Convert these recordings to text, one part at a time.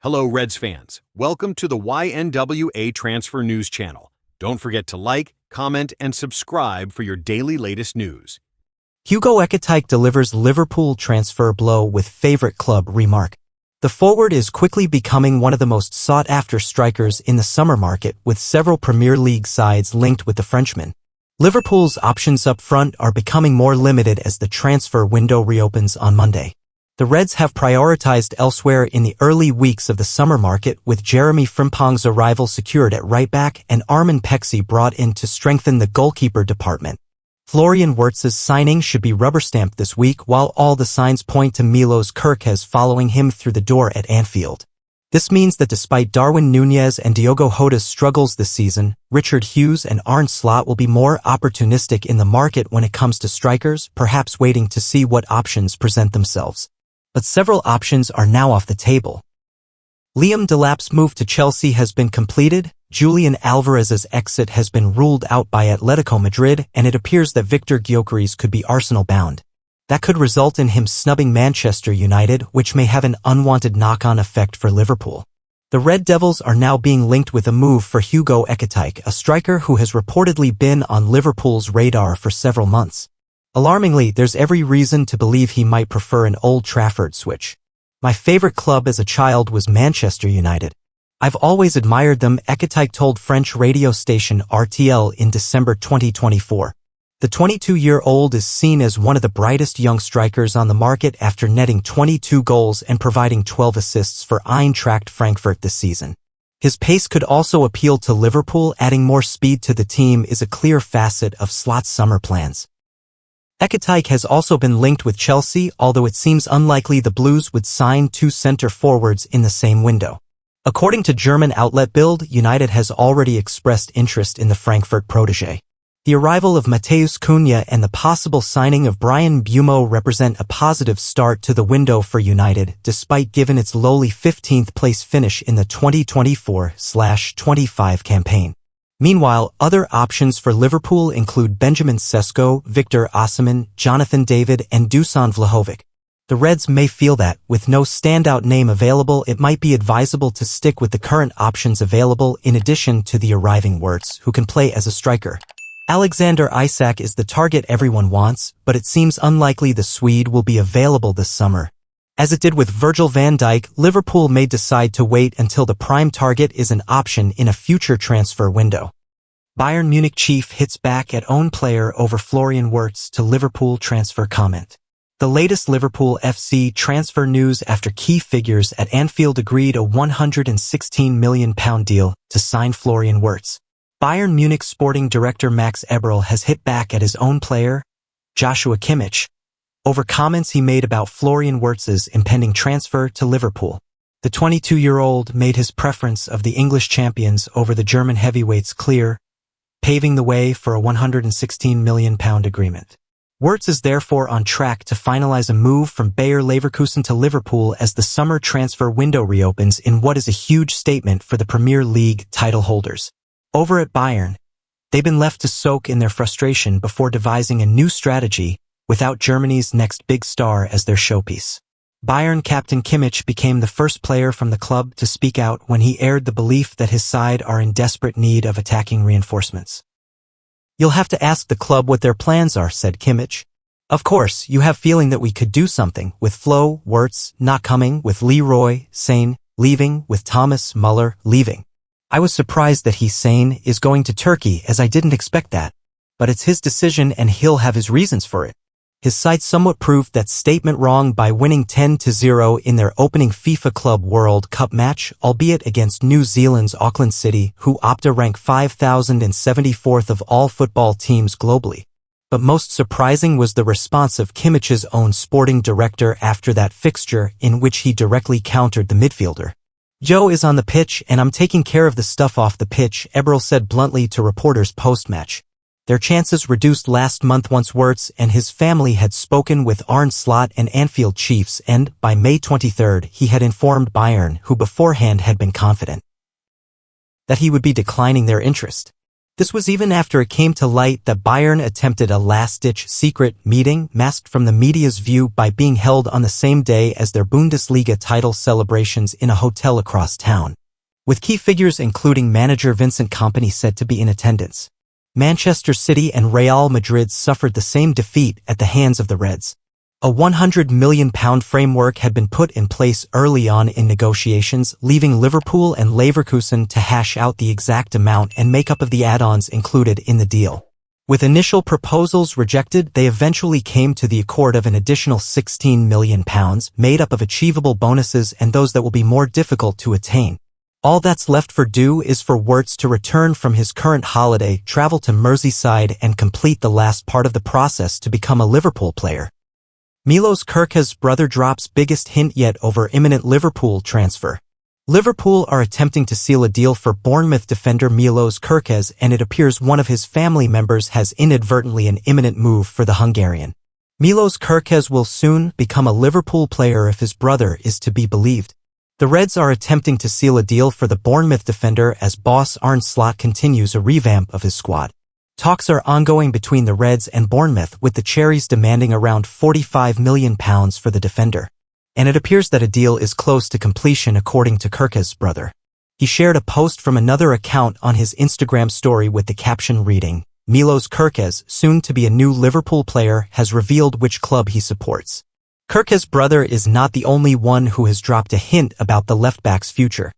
Hello, Reds fans. Welcome to the YNWA Transfer News Channel. Don't forget to like, comment, and subscribe for your daily latest news. Hugo Ekitike delivers Liverpool transfer blow with favorite club remark. The forward is quickly becoming one of the most sought-after strikers in the summer market, with several Premier League sides linked with the Frenchman. Liverpool's options up front are becoming more limited as the transfer window reopens on Monday. The Reds have prioritized elsewhere in the early weeks of the summer market, with Jeremy Frimpong's arrival secured at right-back and Armin Pexi brought in to strengthen the goalkeeper department. Florian Wirtz's signing should be rubber-stamped this week, while all the signs point to Milos Kerkez following him through the door at Anfield. This means that despite Darwin Núñez and Diogo Jota's struggles this season, Richard Hughes and Arne Slot will be more opportunistic in the market when it comes to strikers, perhaps waiting to see what options present themselves. But several options are now off the table. Liam Delap's move to Chelsea has been completed, Julian Alvarez's exit has been ruled out by Atletico Madrid, and it appears that Victor Gyökeres could be Arsenal-bound. That could result in him snubbing Manchester United, which may have an unwanted knock-on effect for Liverpool. The Red Devils are now being linked with a move for Hugo Ekitike, a striker who has reportedly been on Liverpool's radar for several months. Alarmingly, there's every reason to believe he might prefer an Old Trafford switch. My favorite club as a child was Manchester United. I've always admired them, Ekitike told French radio station RTL in December 2024. The 22-year-old is seen as one of the brightest young strikers on the market after netting 22 goals and providing 12 assists for Eintracht Frankfurt this season. His pace could also appeal to Liverpool. Adding more speed to the team is a clear facet of Slot's summer plans. Ekitike has also been linked with Chelsea, although it seems unlikely the Blues would sign two center forwards in the same window. According to German outlet Bild, United has already expressed interest in the Frankfurt protégé. The arrival of Matheus Cunha and the possible signing of Bryan Mbeumo represent a positive start to the window for United, despite given its lowly 15th place finish in the 2024/25 campaign. Meanwhile, other options for Liverpool include Benjamin Sesko, Victor Osimhen, Jonathan David, and Dusan Vlahovic. The Reds may feel that, with no standout name available, it might be advisable to stick with the current options available in addition to the arriving Wirtz, who can play as a striker. Alexander Isak is the target everyone wants, but it seems unlikely the Swede will be available this summer. As it did with Virgil van Dijk, Liverpool may decide to wait until the prime target is an option in a future transfer window. Bayern Munich chief hits back at own player over Florian Wirtz to Liverpool transfer comment. The latest Liverpool FC transfer news after key figures at Anfield agreed a £116 million deal to sign Florian Wirtz. Bayern Munich sporting director Max Eberl has hit back at his own player, Joshua Kimmich, over comments he made about Florian Wirtz's impending transfer to Liverpool. The 22-year-old made his preference of the English champions over the German heavyweights clear, paving the way for a £116 million agreement. Wirtz is therefore on track to finalize a move from Bayer Leverkusen to Liverpool as the summer transfer window reopens in what is a huge statement for the Premier League title holders. Over at Bayern, they've been left to soak in their frustration before devising a new strategy without Germany's next big star as their showpiece. Bayern captain Kimmich became the first player from the club to speak out when he aired the belief that his side are in desperate need of attacking reinforcements. "You'll have to ask the club what their plans are," said Kimmich. "Of course, you have feeling that we could do something, with Flo, Wirtz not coming, with Leroy Sane leaving, with Thomas Muller leaving. I was surprised that Sane is going to Turkey, as I didn't expect that. But it's his decision and he'll have his reasons for it." His side somewhat proved that statement wrong by winning 10-0 in their opening FIFA Club World Cup match, albeit against New Zealand's Auckland City, who Opta rank 5,074th of all football teams globally. But most surprising was the response of Kimmich's own sporting director after that fixture, in which he directly countered the midfielder. "Joe is on the pitch and I'm taking care of the stuff off the pitch," Eberl said bluntly to reporters post-match. Their chances reduced last month once Wirtz and his family had spoken with Arne Slot and Anfield chiefs, and, by May 23, he had informed Bayern, who beforehand had been confident, that he would be declining their interest. This was even after it came to light that Bayern attempted a last-ditch secret meeting masked from the media's view by being held on the same day as their Bundesliga title celebrations in a hotel across town, with key figures including manager Vincent Kompany said to be in attendance. Manchester City and Real Madrid suffered the same defeat at the hands of the Reds. A £100 million framework had been put in place early on in negotiations, leaving Liverpool and Leverkusen to hash out the exact amount and makeup of the add-ons included in the deal. With initial proposals rejected, they eventually came to the accord of an additional £16 million, made up of achievable bonuses and those that will be more difficult to attain. All that's left for due is for Wirtz to return from his current holiday, travel to Merseyside and complete the last part of the process to become a Liverpool player. Milos Kerkez's brother drops biggest hint yet over imminent Liverpool transfer. Liverpool are attempting to seal a deal for Bournemouth defender Milos Kerkez, and it appears one of his family members has inadvertently an imminent move for the Hungarian. Milos Kerkez will soon become a Liverpool player if his brother is to be believed. The Reds are attempting to seal a deal for the Bournemouth defender as boss Arne Slot continues a revamp of his squad. Talks are ongoing between the Reds and Bournemouth, with the Cherries demanding around £45 million for the defender. And it appears that a deal is close to completion according to Kerkez's brother. He shared a post from another account on his Instagram story with the caption reading, "Milos Kerkez, soon to be a new Liverpool player, has revealed which club he supports." Kerkez's brother is not the only one who has dropped a hint about the left-back's future.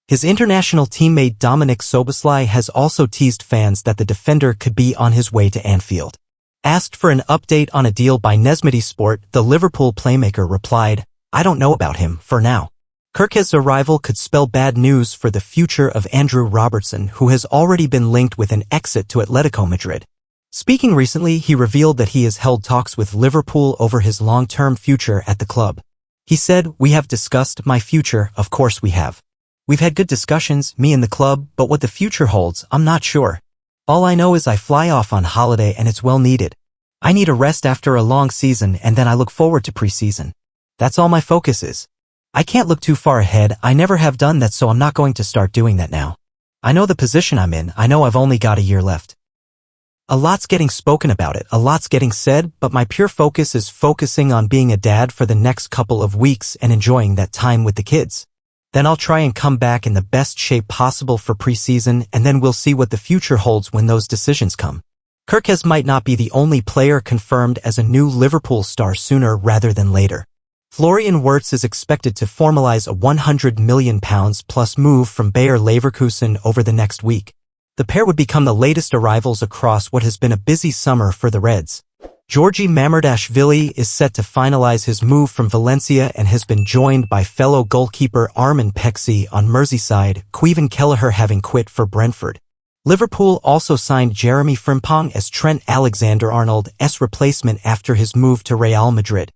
His international teammate Dominik Szoboszlai has also teased fans that the defender could be on his way to Anfield. Asked for an update on a deal by Nezmeti Sport, the Liverpool playmaker replied, "I don't know about him, for now." Kerkez's arrival could spell bad news for the future of Andrew Robertson, who has already been linked with an exit to Atletico Madrid. Speaking recently, he revealed that he has held talks with Liverpool over his long-term future at the club. He said, "We have discussed my future, of course we have. We've had good discussions, me and the club, but what the future holds, I'm not sure. All I know is I fly off on holiday and it's well needed. I need a rest after a long season and then I look forward to pre-season. That's all my focus is. I can't look too far ahead, I never have done that, so I'm not going to start doing that now. I know the position I'm in, I know I've only got a year left." A lot's getting spoken about it, a lot's getting said, but my pure focus is focusing on being a dad for the next couple of weeks and enjoying that time with the kids. Then I'll try and come back in the best shape possible for preseason, and then we'll see what the future holds when those decisions come. Kerkez might not be the only player confirmed as a new Liverpool star sooner rather than later. Florian Wirtz is expected to formalize a £100 million plus move from Bayer Leverkusen over the next week. The pair would become the latest arrivals across what has been a busy summer for the Reds. Georgi Mamardashvili is set to finalize his move from Valencia and has been joined by fellow goalkeeper Armin Peksi on Merseyside, Kevin Kelleher having quit for Brentford. Liverpool also signed Jeremy Frimpong as Trent Alexander-Arnold's replacement after his move to Real Madrid.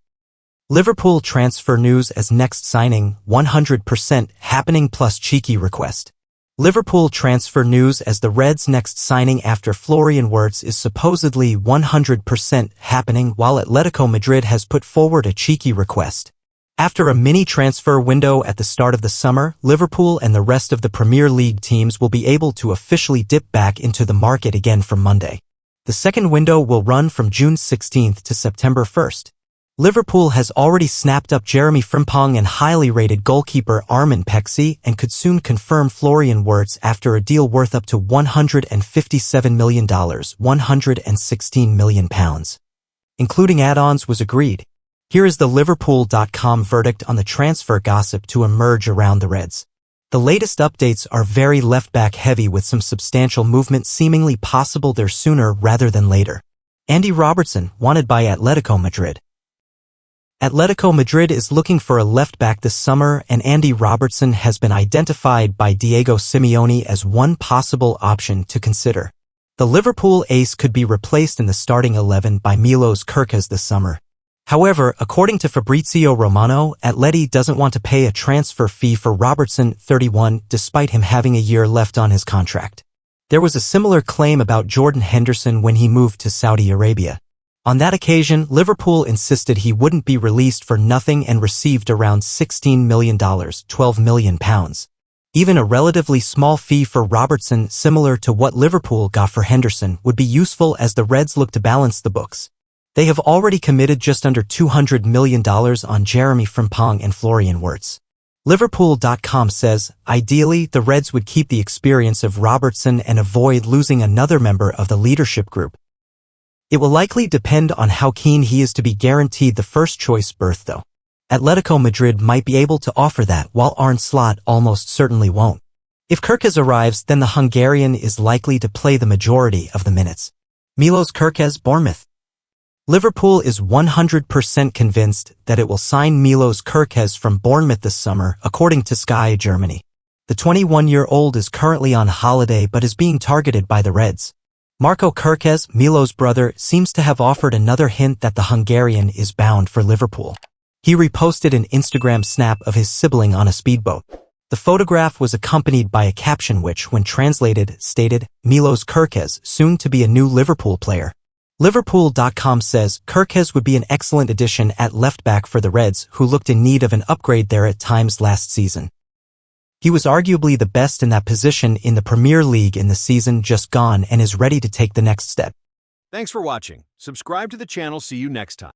Liverpool transfer news as next signing, 100% happening plus cheeky request. Liverpool transfer news as the Reds' next signing after Florian Wirtz is supposedly 100% happening, while Atletico Madrid has put forward a cheeky request. After a mini transfer window at the start of the summer, Liverpool and the rest of the Premier League teams will be able to officially dip back into the market again from Monday. The second window will run from June 16th to September 1st. Liverpool has already snapped up Jeremy Frimpong and highly rated goalkeeper Armin Peksi and could soon confirm Florian Wirtz after a deal worth up to $157 million, £116 million, including add-ons, was agreed. Here is the Liverpool.com verdict on the transfer gossip to emerge around the Reds. The latest updates are very left-back heavy, with some substantial movement seemingly possible there sooner rather than later. Andy Robertson, wanted by Atletico Madrid. Atletico Madrid is looking for a left-back this summer, and Andy Robertson has been identified by Diego Simeone as one possible option to consider. The Liverpool ace could be replaced in the starting 11 by Milos Kerkez this summer. However, according to Fabrizio Romano, Atleti doesn't want to pay a transfer fee for Robertson, 31, despite him having a year left on his contract. There was a similar claim about Jordan Henderson when he moved to Saudi Arabia. On that occasion, Liverpool insisted he wouldn't be released for nothing and received around $16 million, £12 million. Even a relatively small fee for Robertson, similar to what Liverpool got for Henderson, would be useful as the Reds look to balance the books. They have already committed just under $200 million on Jeremy Frimpong and Florian Wirtz. Liverpool.com says, ideally, the Reds would keep the experience of Robertson and avoid losing another member of the leadership group. It will likely depend on how keen he is to be guaranteed the first-choice berth, though. Atletico Madrid might be able to offer that, while Arne Slot almost certainly won't. If Kerkez arrives, then the Hungarian is likely to play the majority of the minutes. Milos Kerkez, Bournemouth. Liverpool is 100% convinced that it will sign Milos Kerkez from Bournemouth this summer, according to Sky Germany. The 21-year-old is currently on holiday but is being targeted by the Reds. Marco Kerkez, Milos' brother, seems to have offered another hint that the Hungarian is bound for Liverpool. He reposted an Instagram snap of his sibling on a speedboat. The photograph was accompanied by a caption which, when translated, stated, Milos Kerkez, soon to be a new Liverpool player. Liverpool.com says Kerkez would be an excellent addition at left-back for the Reds, who looked in need of an upgrade there at times last season. He was arguably the best in that position in the Premier League in the season just gone and is ready to take the next step. Thanks for watching. Subscribe to the channel. See you next time.